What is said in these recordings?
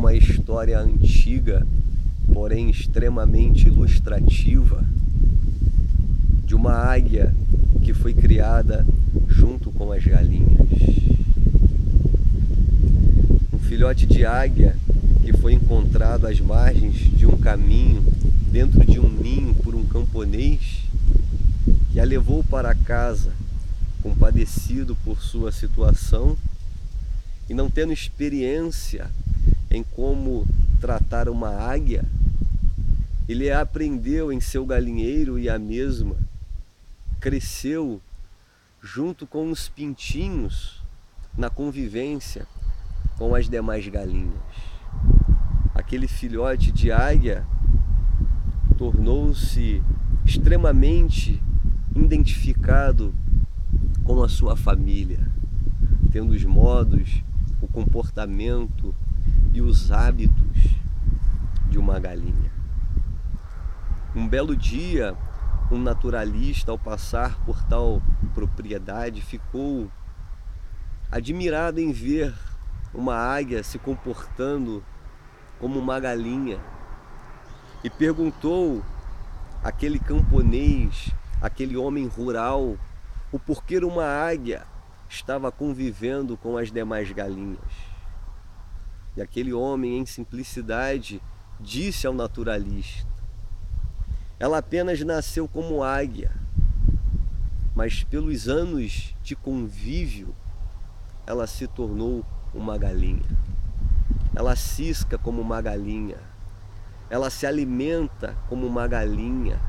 uma história antiga, porém extremamente ilustrativa, de uma águia que foi criada junto com as galinhas. Um filhote de águia que foi encontrado às margens de um caminho, dentro de um ninho, por um camponês, que a levou para casa, compadecido por sua situação e não tendo experiência em como tratar uma águia. Ele aprendeu em seu galinheiro e a mesma cresceu junto com os pintinhos na convivência com as demais galinhas. Aquele filhote de águia tornou-se extremamente identificado com a sua família, tendo os modos, o comportamento e os hábitos de uma galinha. Um belo dia, um naturalista, ao passar por tal propriedade, ficou admirado em ver uma águia se comportando como uma galinha e perguntou àquele camponês, aquele homem rural, o porquê uma águia estava convivendo com as demais galinhas. E aquele homem, em simplicidade, disse ao naturalista: ela apenas nasceu como águia, mas pelos anos de convívio, ela se tornou uma galinha. Ela cisca como uma galinha, ela se alimenta como uma galinha.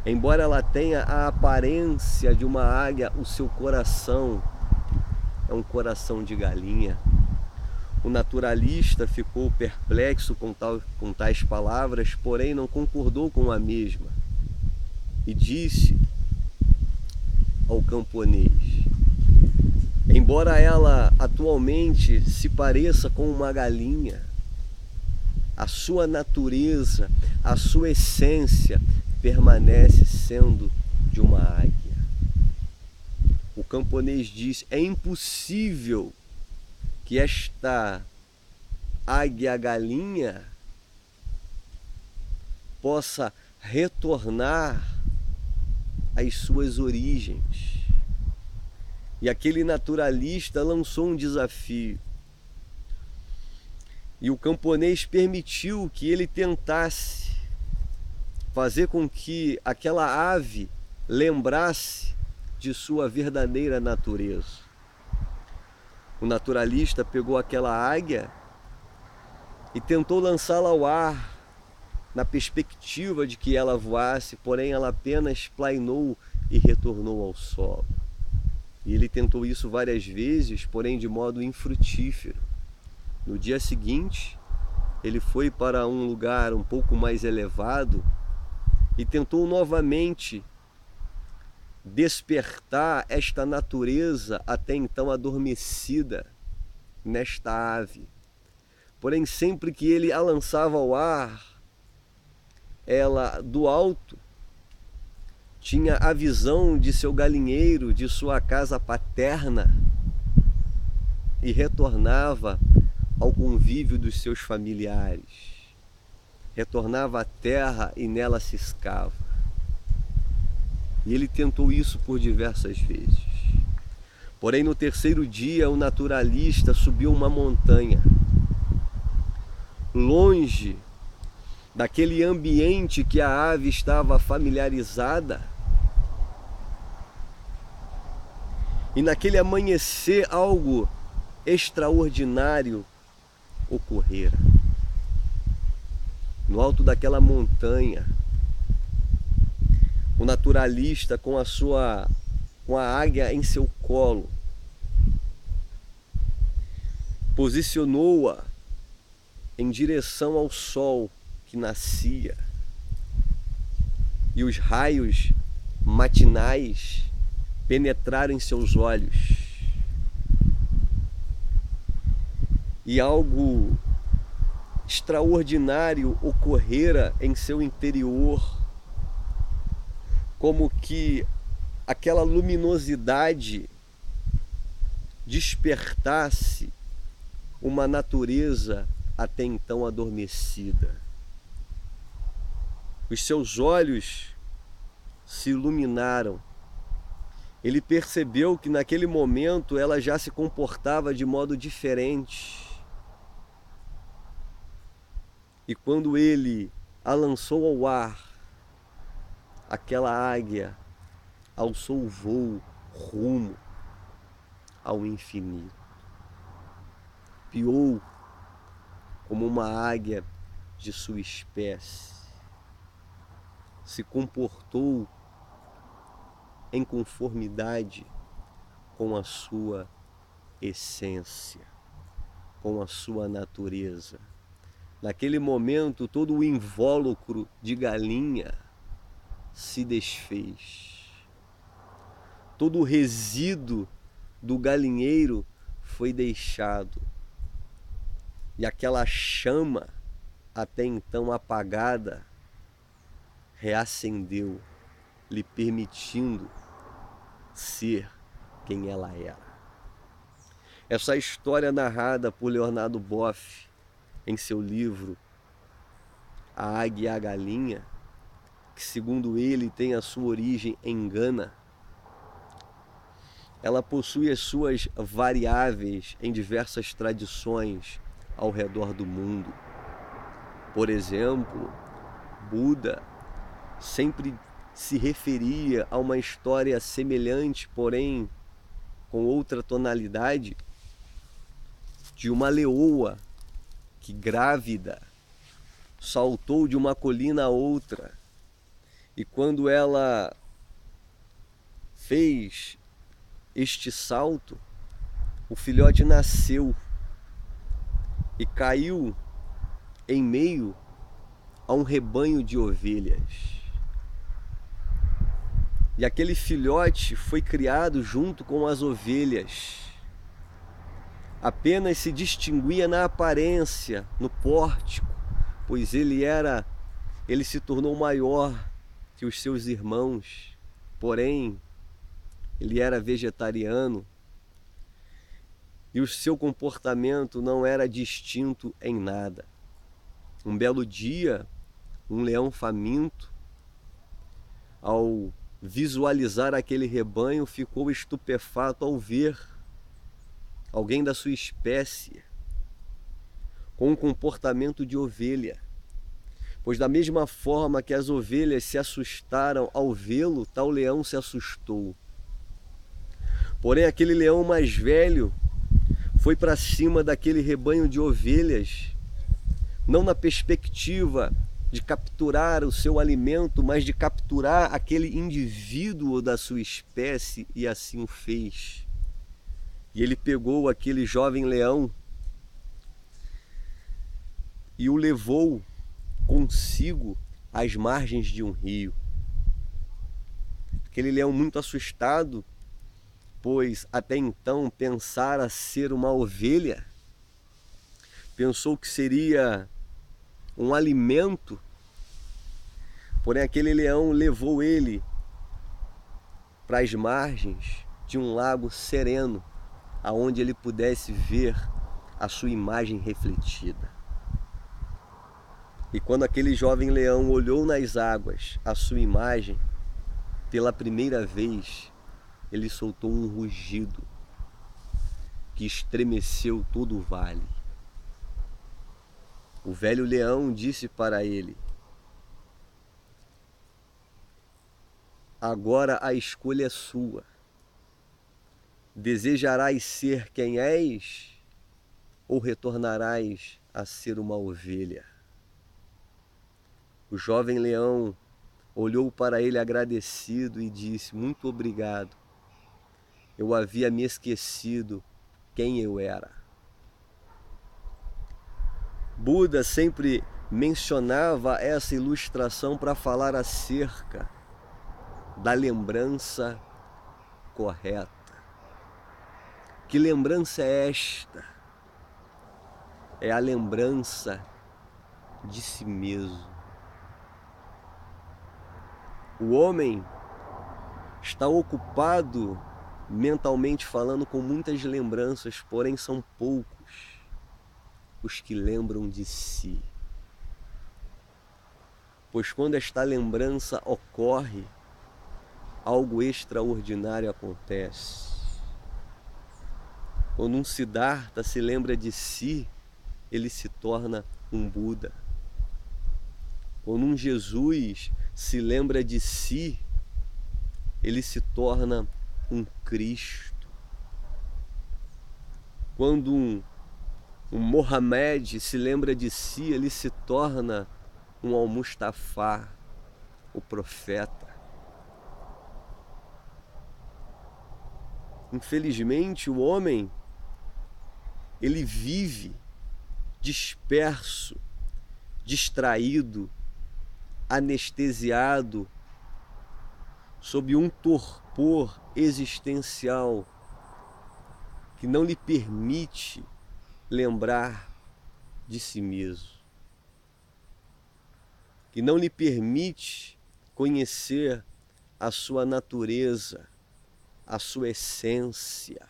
Embora ela tenha a aparência de uma águia, o seu coração é um coração de galinha. O naturalista ficou perplexo com tais palavras, porém não concordou com a mesma, e disse ao camponês: embora ela atualmente se pareça com uma galinha, a sua natureza, a sua essência permanece sendo de uma águia. O camponês diz: é impossível que esta águia-galinha possa retornar às suas origens. E aquele naturalista lançou um desafio. E o camponês permitiu que ele tentasse fazer com que aquela ave lembrasse de sua verdadeira natureza. O naturalista pegou aquela águia e tentou lançá-la ao ar, na perspectiva de que ela voasse, porém ela apenas plainou e retornou ao solo. E ele tentou isso várias vezes, porém de modo infrutífero. No dia seguinte, ele foi para um lugar um pouco mais elevado e tentou novamente despertar esta natureza até então adormecida nesta ave. Porém, sempre que ele a lançava ao ar, ela do alto tinha a visão de seu galinheiro, de sua casa paterna, e retornava ao convívio dos seus familiares. Retornava à terra e nela ciscava. E ele tentou isso por diversas vezes. Porém, no terceiro dia, o naturalista subiu uma montanha, longe daquele ambiente que a ave estava familiarizada. E naquele amanhecer, algo extraordinário ocorrera. No alto daquela montanha, o naturalista, com a águia em seu colo, posicionou-a em direção ao sol que nascia, e os raios matinais penetraram em seus olhos, e algo extraordinário ocorrera em seu interior, como que aquela luminosidade despertasse uma natureza até então adormecida. Os seus olhos se iluminaram. Ele percebeu que naquele momento ela já se comportava de modo diferente. E quando ele a lançou ao ar, aquela águia alçou o voo rumo ao infinito. Piou como uma águia de sua espécie. Se comportou em conformidade com a sua essência, com a sua natureza. Naquele momento, todo o invólucro de galinha se desfez. Todo o resíduo do galinheiro foi deixado. E aquela chama, até então apagada, reacendeu, lhe permitindo ser quem ela era. Essa história narrada por Leonardo Boff em seu livro A Águia e a Galinha, que segundo ele tem a sua origem em Gana, ela possui as suas variáveis em diversas tradições ao redor do mundo. Por exemplo, Buda sempre se referia a uma história semelhante, porém com outra tonalidade, de uma leoa que, grávida, saltou de uma colina a outra, e quando ela fez este salto, o filhote nasceu e caiu em meio a um rebanho de ovelhas. E aquele filhote foi criado junto com as ovelhas. Apenas se distinguia na aparência, no pórtico, pois ele se tornou maior que os seus irmãos. Porém, ele era vegetariano e o seu comportamento não era distinto em nada. Um belo dia, um leão faminto, ao visualizar aquele rebanho, ficou estupefato ao ver alguém da sua espécie com um comportamento de ovelha. Pois da mesma forma que as ovelhas se assustaram ao vê-lo, tal leão se assustou. Porém, aquele leão mais velho foi para cima daquele rebanho de ovelhas, não na perspectiva de capturar o seu alimento, mas de capturar aquele indivíduo da sua espécie, e assim o fez. E ele pegou aquele jovem leão e o levou consigo às margens de um rio. Aquele leão, muito assustado, pois até então pensara ser uma ovelha, pensou que seria um alimento, porém aquele leão levou ele para as margens de um lago sereno, aonde ele pudesse ver a sua imagem refletida. E quando aquele jovem leão olhou nas águas a sua imagem, pela primeira vez, ele soltou um rugido que estremeceu todo o vale. O velho leão disse para ele: agora a escolha é sua. Desejarás ser quem és ou retornarás a ser uma ovelha? O jovem leão olhou para ele agradecido e disse: muito obrigado. Eu havia me esquecido quem eu era. Buda sempre mencionava essa ilustração para falar acerca da lembrança correta. Que lembrança é esta? É a lembrança de si mesmo. O homem está ocupado, mentalmente falando, com muitas lembranças, porém são poucos os que lembram de si. Pois quando esta lembrança ocorre, algo extraordinário acontece. Quando um Siddhartha se lembra de si, ele se torna um Buda. Quando um Jesus se lembra de si, ele se torna um Cristo. Quando um Mohamed se lembra de si, ele se torna um Al-Mustafa, o profeta. Infelizmente, o homem, ele vive disperso, distraído, anestesiado, sob um torpor existencial que não lhe permite lembrar de si mesmo, que não lhe permite conhecer a sua natureza, a sua essência.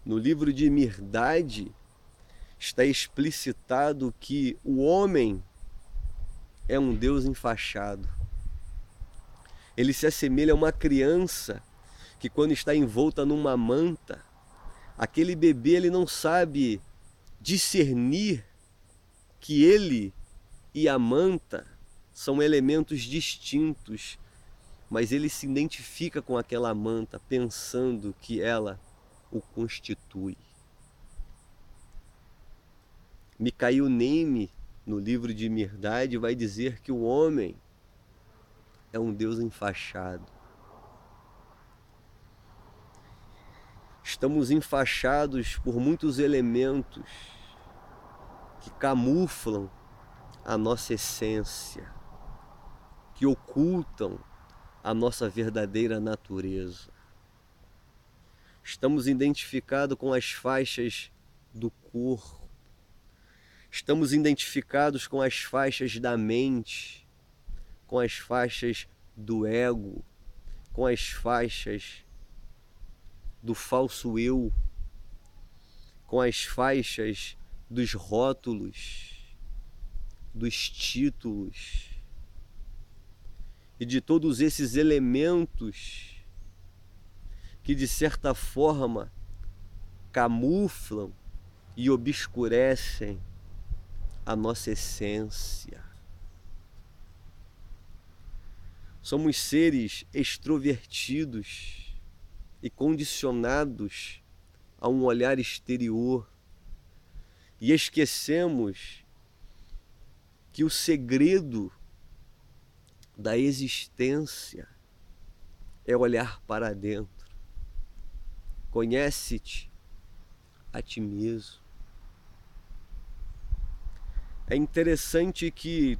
No livro de Mirdade está explicitado que o homem é um Deus enfaixado. Ele se assemelha a uma criança que, quando está envolta numa manta, aquele bebê ele não sabe discernir que ele e a manta são elementos distintos, mas ele se identifica com aquela manta, pensando que ela o constitui. Mikhail Neime, no livro de Mirdade, vai dizer que o homem é um Deus enfaixado. Estamos enfaixados por muitos elementos que camuflam a nossa essência, que ocultam a nossa verdadeira natureza. Estamos identificados com as faixas do corpo, estamos identificados com as faixas da mente, com as faixas do ego, com as faixas do falso eu, com as faixas dos rótulos, dos títulos e de todos esses elementos que, de certa forma, camuflam e obscurecem a nossa essência. Somos seres extrovertidos e condicionados a um olhar exterior, e esquecemos que o segredo da existência é olhar para dentro. Conhece-te a ti mesmo. É interessante que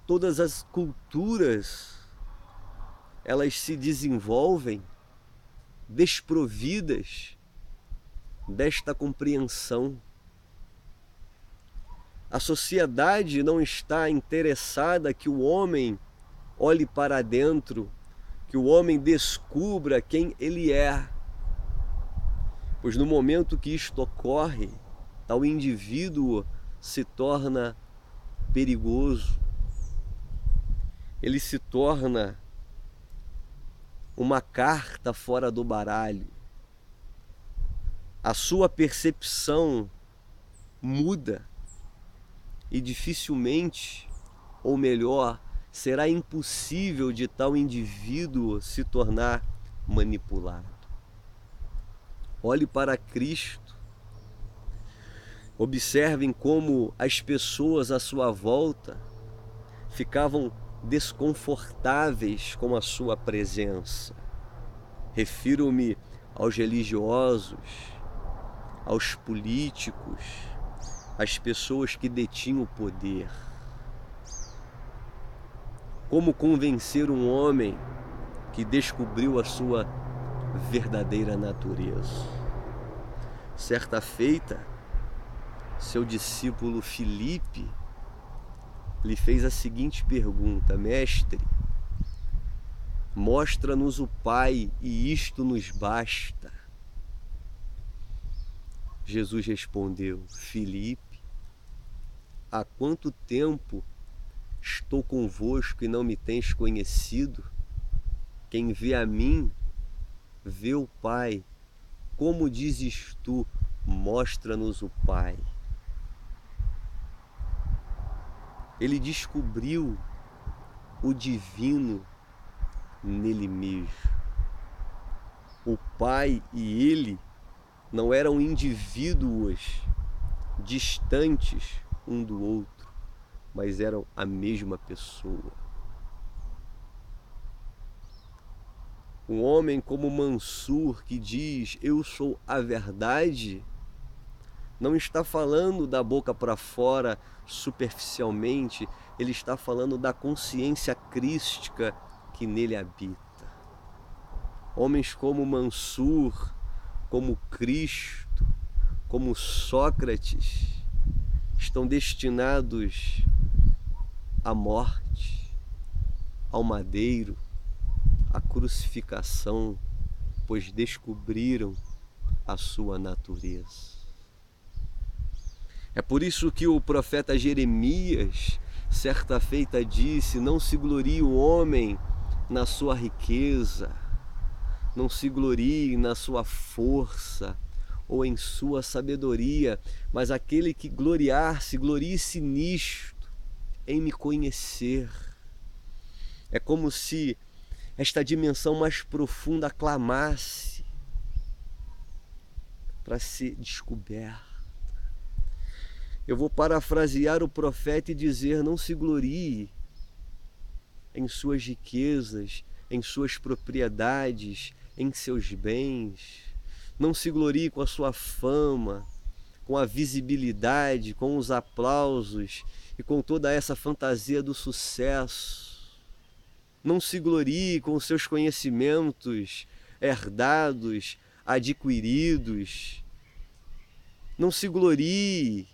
todas as culturas, elas se desenvolvem desprovidas desta compreensão. A sociedade não está interessada que o homem olhe para dentro, que o homem descubra quem ele é. Pois no momento que isto ocorre, tal indivíduo se torna perigoso. Ele se torna uma carta fora do baralho. A sua percepção muda e dificilmente, ou melhor, será impossível de tal indivíduo se tornar manipulado. Olhe para Cristo. Observem como as pessoas à sua volta ficavam desconfortáveis com a sua presença. Refiro-me aos religiosos, aos políticos, às pessoas que detinham o poder. Como convencer um homem que descobriu a sua verdadeira natureza? Certa feita, seu discípulo Filipe lhe fez a seguinte pergunta: Mestre, mostra-nos o Pai e isto nos basta. Jesus respondeu: Filipe, há quanto tempo estou convosco e não me tens conhecido? Quem vê a mim, vê o Pai. Como dizes tu, mostra-nos o Pai. Ele descobriu o divino nele mesmo. O Pai e ele não eram indivíduos distantes um do outro, mas eram a mesma pessoa. Um homem como Mansur, que diz: eu sou a verdade, não está falando da boca para fora superficialmente, ele está falando da consciência crística que nele habita. Homens como Mansur, como Cristo, como Sócrates, estão destinados à morte, ao madeiro, à crucificação, pois descobriram a sua natureza. É por isso que o profeta Jeremias, certa feita, disse: não se glorie o homem na sua riqueza, não se glorie na sua força ou em sua sabedoria, mas aquele que gloriar-se, glorie-se nisto, em me conhecer. É como se esta dimensão mais profunda clamasse para ser descoberta. Eu vou parafrasear o profeta e dizer: não se glorie em suas riquezas, em suas propriedades, em seus bens. Não se glorie com a sua fama, com a visibilidade, com os aplausos e com toda essa fantasia do sucesso. Não se glorie com os seus conhecimentos herdados, adquiridos. Não se glorie,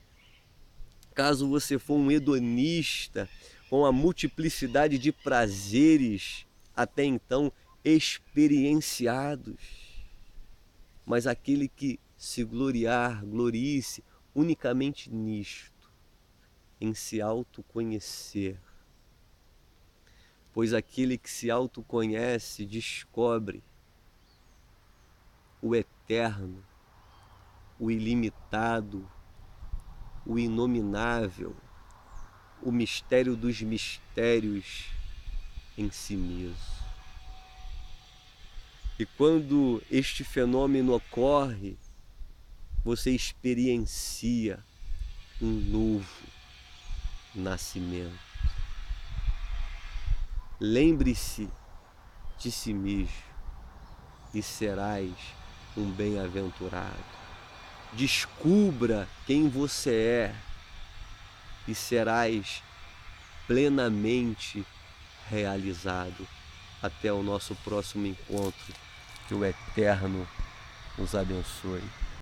caso você for um hedonista, com a multiplicidade de prazeres até então experienciados. Mas aquele que se gloriar, glorie-se unicamente nisto, em se autoconhecer. Pois aquele que se autoconhece descobre o eterno, o ilimitado, o inominável, o mistério dos mistérios em si mesmo. E quando este fenômeno ocorre, você experiencia um novo nascimento. Lembre-se de si mesmo e serás um bem-aventurado. Descubra quem você é e serás plenamente realizado. Até o nosso próximo encontro. Que o Eterno nos abençoe.